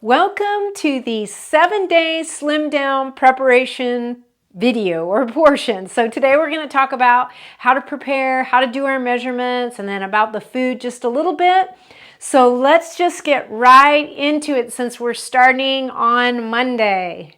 Welcome to the 7-day slim down preparation video or portion. So today we're going to talk about how to prepare, how to do our measurements, and then about the food just a little bit. So let's just get right into it since we're starting on Monday.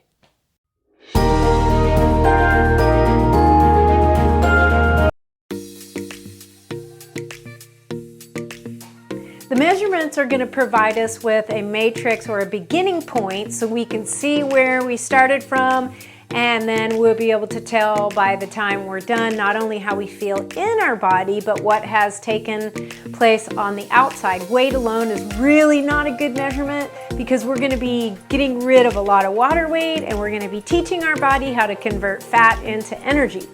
The measurements are going to provide us with a matrix or a beginning point so we can see where we started from, and then we'll be able to tell by the time we're done not only how we feel in our body but what has taken place on the outside. Weight alone is really not a good measurement because we're going to be getting rid of a lot of water weight and we're going to be teaching our body how to convert fat into energy.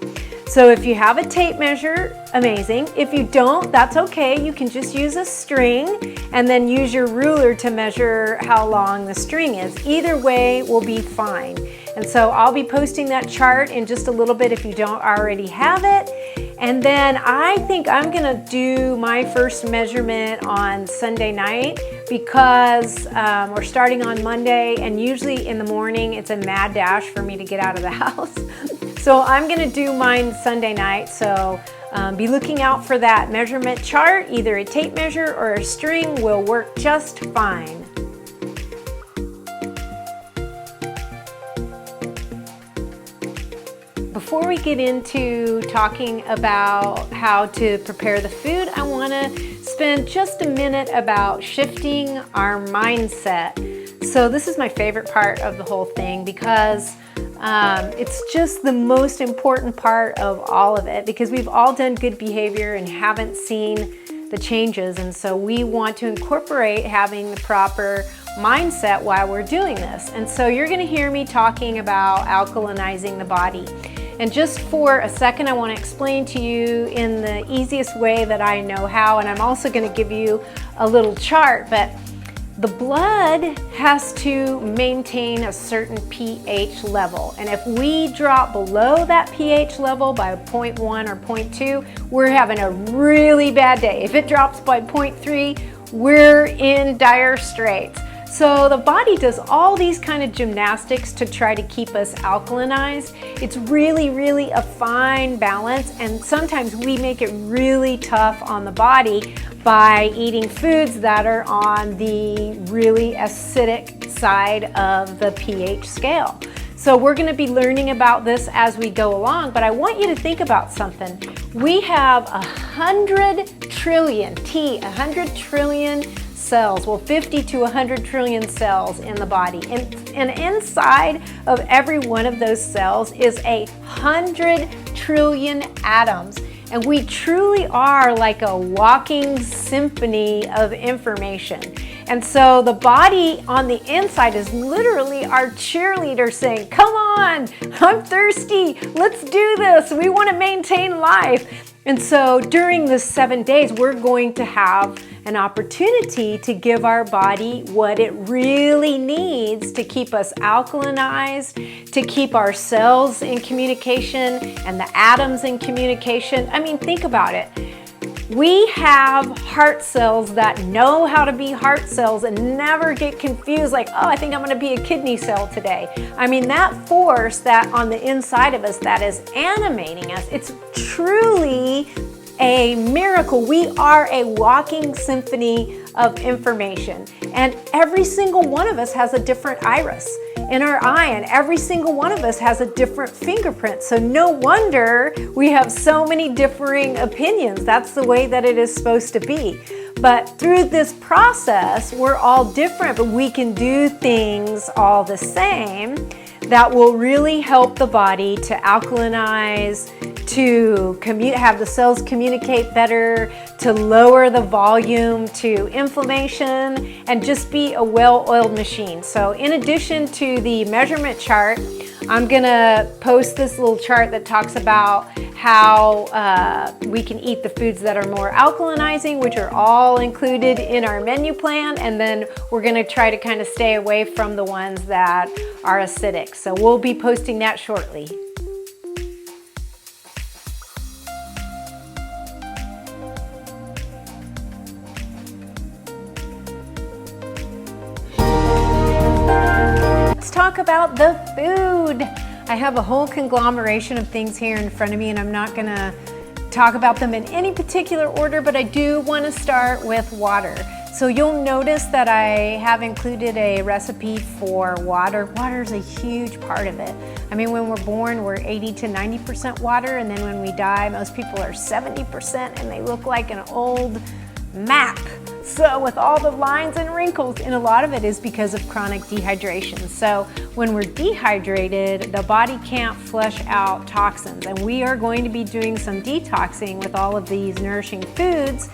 So if you have a tape measure, amazing. If you don't, that's okay. You can just use a string and then use your ruler to measure how long the string is. Either way will be fine. And so I'll be posting that chart in just a little bit if you don't already have it. And then I think I'm gonna do my first measurement on Sunday night because we're starting on Monday, and usually in the morning it's a mad dash for me to get out of the house. So I'm gonna do mine Sunday night, so be looking out for that measurement chart. Either a tape measure or a string will work just fine. Before we get into talking about how to prepare the food, I want to spend just a minute about shifting our mindset. So this is my favorite part of the whole thing because it's just the most important part of all of it, because we've all done good behavior and haven't seen the changes, and so we want to incorporate having the proper mindset while we're doing this. And so you're going to hear me talking about alkalinizing the body. And just for a second, I want to explain to you in the easiest way that I know how, and I'm also going to give you a little chart, but the blood has to maintain a certain pH level. And if we drop below that pH level by 0.1 or 0.2, we're having a really bad day. If it drops by 0.3, we're in dire straits. So the body does all these kind of gymnastics to try to keep us alkalinized. It's really a fine balance, and sometimes we make it really tough on the body by eating foods that are on the really acidic side of the pH scale. So we're going to be learning about this as we go along, but I want you to think about something. We have 100 trillion, 100 trillion cells, well 50 to 100 trillion cells in the body, and inside of every one of those cells is 100 trillion atoms, and we truly are like a walking symphony of information. And so the body on the inside is literally our cheerleader saying, come on, I'm thirsty, let's do this, we want to maintain life. And so during the 7 days, we're going to have an opportunity to give our body what it really needs to keep us alkalinized, to keep our cells in communication and the atoms in communication. I mean, think about it. We have heart cells that know how to be heart cells and never get confused like, oh, I think I'm going to be a kidney cell today. I mean, that force that on the inside of us that is animating us, it's truly a miracle. We are a walking symphony of information, and every single one of us has a different iris in our eye, and every single one of us has a different fingerprint. So no wonder we have so many differing opinions. That's the way that it is supposed to be. But through this process, we're all different, but we can do things all the same that will really help the body to alkalinize, to have the cells communicate better, to lower the volume to inflammation, and just be a well-oiled machine. So in addition to the measurement chart, I'm gonna post this little chart that talks about how we can eat the foods that are more alkalinizing, which are all included in our menu plan, and then we're gonna try to kind of stay away from the ones that are acidic. So we'll be posting that shortly. talk about the food. I have a whole conglomeration of things here in front of me, and I'm not gonna talk about them in any particular order, but I do want to start with water. So you'll notice that I have included a recipe for water. Water is a huge part of it. I mean, when we're born, we're 80 to 90% water, and then when we die, most people are 70%, and they look like an old map. So with all the lines and wrinkles, and a lot of it is because of chronic dehydration. So when we're dehydrated, the body can't flush out toxins, and we are going to be doing some detoxing with all of these nourishing foods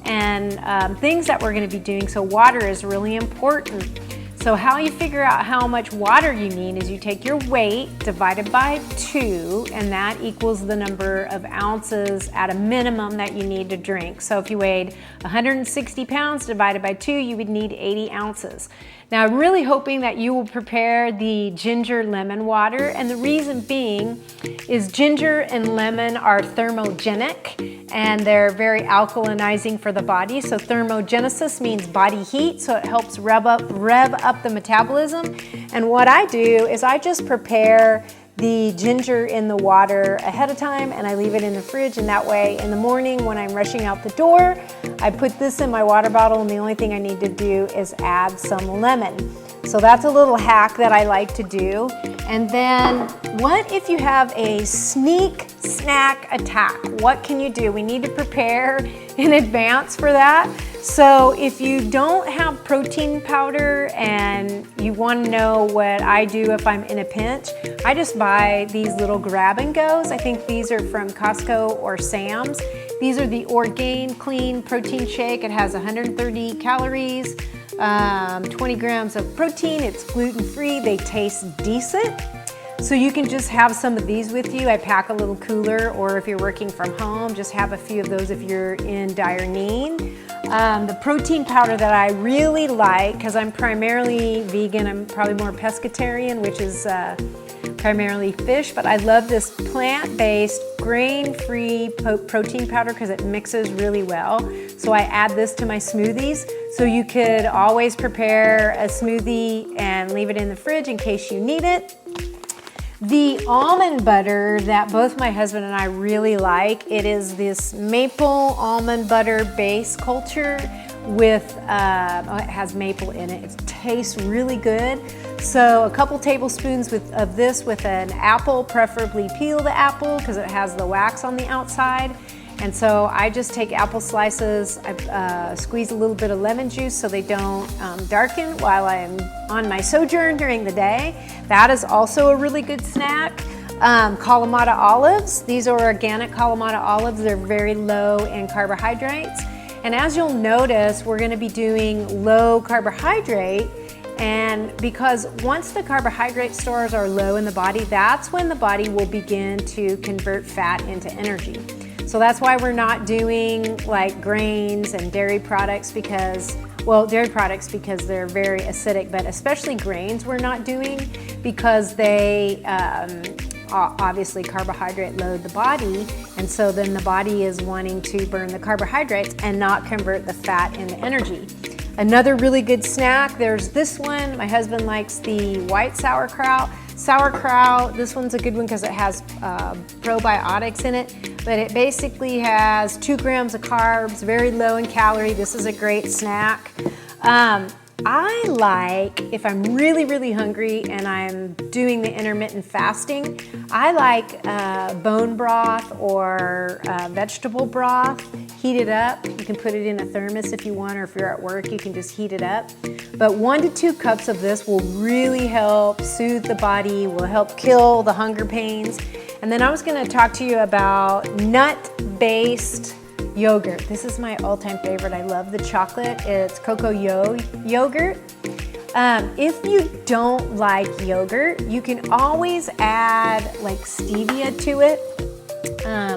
and things that we're going to be doing. So water is really important. So how you figure out how much water you need is you take your weight divided by 2, and that equals the number of ounces at a minimum that you need to drink. So if you weighed 160 pounds divided by 2, you would need 80 ounces. Now I'm really hoping that you will prepare the ginger lemon water, and the reason being is ginger and lemon are thermogenic, and they're very alkalinizing for the body. So thermogenesis means body heat, so it helps rev up the metabolism. And what I do is I just prepare the ginger in the water ahead of time, and I leave it in the fridge, and that way in the morning when I'm rushing out the door, I put this in my water bottle, and the only thing I need to do is add some lemon. So that's a little hack that I like to do. And then what if you have a sneak snack attack? What can you do? We need to prepare in advance for that. So if you don't have protein powder and you want to know what I do if I'm in a pinch, I just buy these little grab and goes. I think these are from Costco or Sam's. These are the Orgain Clean Protein Shake. It has 130 calories, 20 grams of protein. It's gluten-free. They taste decent. So you can just have some of these with you. I pack a little cooler, or if you're working from home, just have a few of those if you're in dire need. The protein powder that I really like, because I'm primarily vegan, I'm probably more pescatarian, which is primarily fish, but I love this plant-based, grain-free protein powder because it mixes really well. So I add this to my smoothies. So you could always prepare a smoothie and leave it in the fridge in case you need it. The almond butter that both my husband and I really like, it is this maple almond butter base culture with, it has maple in it. It tastes really good. So a couple tablespoons of this with an apple, preferably peel the apple because it has the wax on the outside. And so I just take apple slices, I squeeze a little bit of lemon juice so they don't darken while I'm on my sojourn during the day. That is also a really good snack. Kalamata olives, these are organic Kalamata olives. They're very low in carbohydrates. And as you'll notice, we're gonna be doing low carbohydrate, and because once the carbohydrate stores are low in the body, that's when the body will begin to convert fat into energy. So that's why we're not doing like grains and dairy products because, well, dairy products because they're very acidic, but especially grains we're not doing because they obviously carbohydrate load the body, and so then the body is wanting to burn the carbohydrates and not convert the fat into energy. Another really good snack, there's this one. My husband likes the white sauerkraut. Sauerkraut, this one's a good one because it has probiotics in it, but it basically has 2 grams of carbs, very low in calorie. This is a great snack. I like, if I'm really, really hungry and I'm doing the intermittent fasting, I like bone broth or vegetable broth. Heat it up. You can put it in a thermos if you want, or if you're at work, you can just heat it up. But 1 to 2 cups of this will really help soothe the body, will help kill the hunger pains. And then I was going to talk to you about nut-based yogurt. This is my all-time favorite. I love the chocolate. It's cocoa yogurt. If you don't like yogurt, you can always add like stevia to it,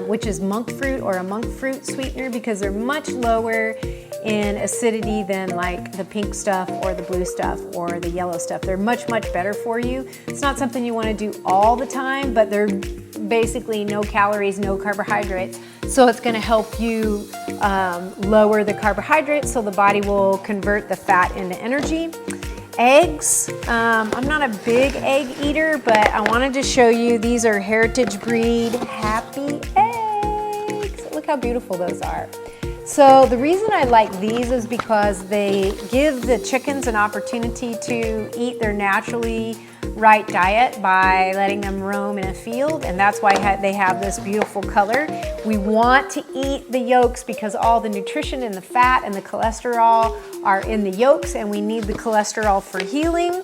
which is monk fruit or a monk fruit sweetener, because they're much lower in acidity than like the pink stuff or the blue stuff or the yellow stuff. They're much, much better for you. It's not something you want to do all the time, but they're basically no calories, no carbohydrates. So it's going to help you lower the carbohydrates so the body will convert the fat into energy. eggs. I'm not a big egg eater, but I wanted to show you, these are heritage breed happy eggs. Look how beautiful those are. So the reason I like these is because they give the chickens an opportunity to eat their naturally right diet by letting them roam in a field, and that's why they have this beautiful color. We want to eat the yolks because all the nutrition and the fat and the cholesterol are in the yolks, and we need the cholesterol for healing.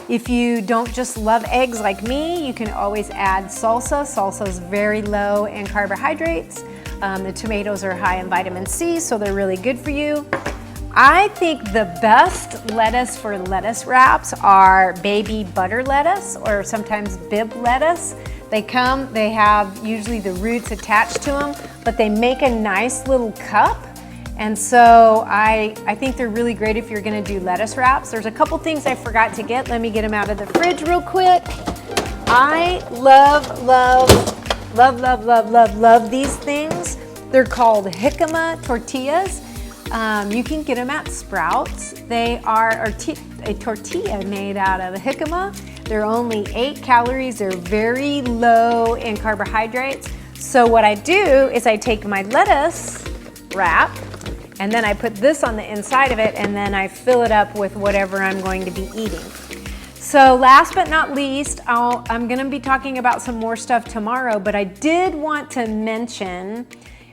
If you don't just love eggs like me, you can always add salsa. Salsa is very low in carbohydrates. The tomatoes are high in vitamin C, so they're really good for you. I think the best lettuce for lettuce wraps are baby butter lettuce, or sometimes bib lettuce. They have usually the roots attached to them, but they make a nice little cup. And so I think they're really great if you're gonna do lettuce wraps. There's a couple things I forgot to get. Let me get them out of the fridge real quick. I love these things. They're called jicama tortillas. You can get them at Sprouts. They are a tortilla made out of jicama. They're only 8 calories. They're very low in carbohydrates. So what I do is I take my lettuce wrap, and then I put this on the inside of it, and then I fill it up with whatever I'm going to be eating. So last but not least, I'm gonna be talking about some more stuff tomorrow, but I did want to mention,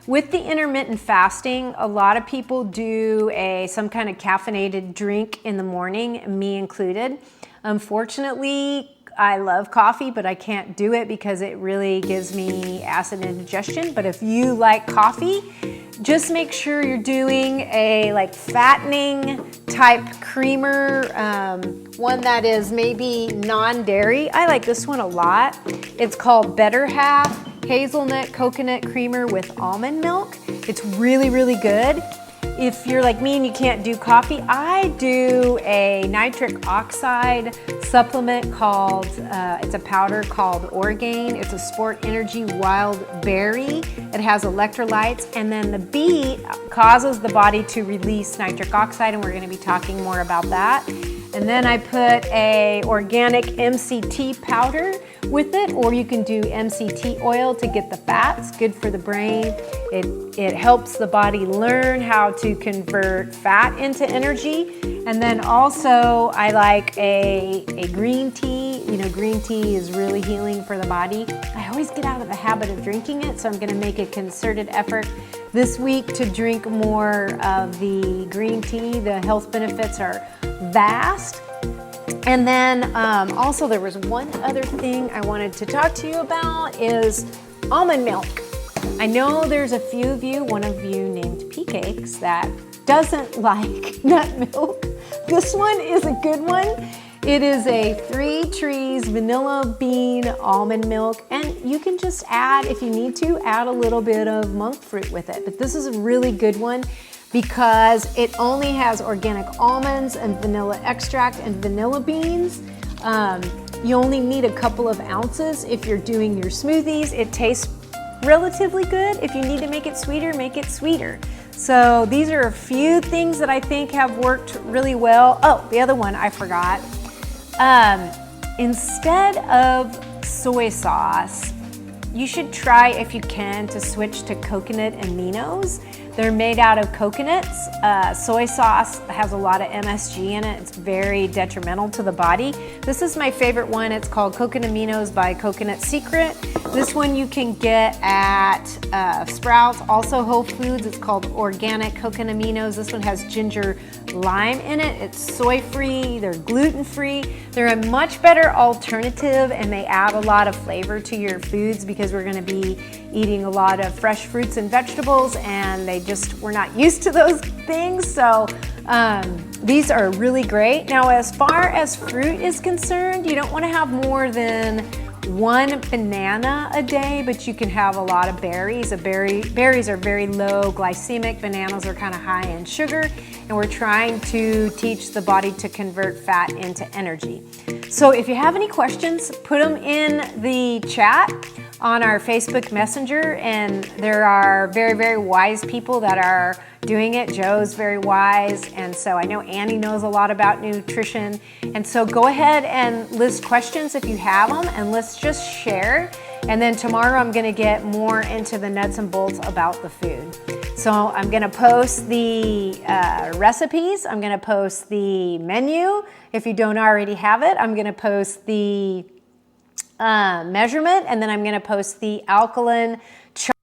with the intermittent fasting, a lot of people do some kind of caffeinated drink in the morning, me included. Unfortunately, I love coffee, but I can't do it because it really gives me acid indigestion. But if you like coffee, just make sure you're doing a fattening type creamer, one that is maybe non-dairy. I like this one a lot. It's called Better Half Hazelnut Coconut Creamer with Almond Milk. It's really, really good. If you're like me and you can't do coffee, I do a nitric oxide supplement called, it's a powder called Orgain. It's a Sport Energy Wild Berry. It has electrolytes, and then the bee causes the body to release nitric oxide, and we're gonna be talking more about that. And then I put a organic MCT powder with it, or you can do MCT oil to get the fats, good for the brain. It helps the body learn how to convert fat into energy. And then also I like a green tea. You know, green tea is really healing for the body. I always get out of the habit of drinking it, so I'm gonna make a concerted effort this week to drink more of the green tea. The health benefits are vast. And then also there was one other thing I wanted to talk to you about is almond milk. I know there's a few of you, one of you named Pea Cakes, that doesn't like nut milk. This one is a good one. It is a 3 Trees vanilla bean almond milk, and you can just add, if you need to, add a little bit of monk fruit with it. But this is a really good one because it only has organic almonds and vanilla extract and vanilla beans. You only need a couple of ounces if you're doing your smoothies. It tastes relatively good. If you need to make it sweeter, make it sweeter. So these are a few things that I think have worked really well. Oh, the other one I forgot. Instead of soy sauce, you should try, if you can, to switch to coconut aminos. They're made out of coconuts. Soy sauce has a lot of MSG in it. It's very detrimental to the body. This is my favorite one. It's called Coconut Aminos by Coconut Secret. This one you can get at Sprouts, also Whole Foods. It's called Organic Coconut Aminos. This one has ginger lime in it. It's soy-free, they're gluten-free. They're a much better alternative, and they add a lot of flavor to your foods because we're gonna be eating a lot of fresh fruits and vegetables, and we're not used to those things. So these are really great. Now, as far as fruit is concerned, you don't wanna have more than 1 banana a day, but you can have a lot of berries. Berries are very low glycemic. Bananas are kind of high in sugar, and we're trying to teach the body to convert fat into energy. So if you have any questions, put them in the chat. on our Facebook Messenger, and there are very, very wise people that are doing it. Joe's very wise, and so I know Annie knows a lot about nutrition. And so go ahead and list questions if you have them, and let's just share. And then tomorrow I'm gonna get more into the nuts and bolts about the food. So I'm gonna post the recipes, I'm gonna post the menu. If you don't already have it, I'm gonna post the measurement, and then I'm gonna post the alkaline chart.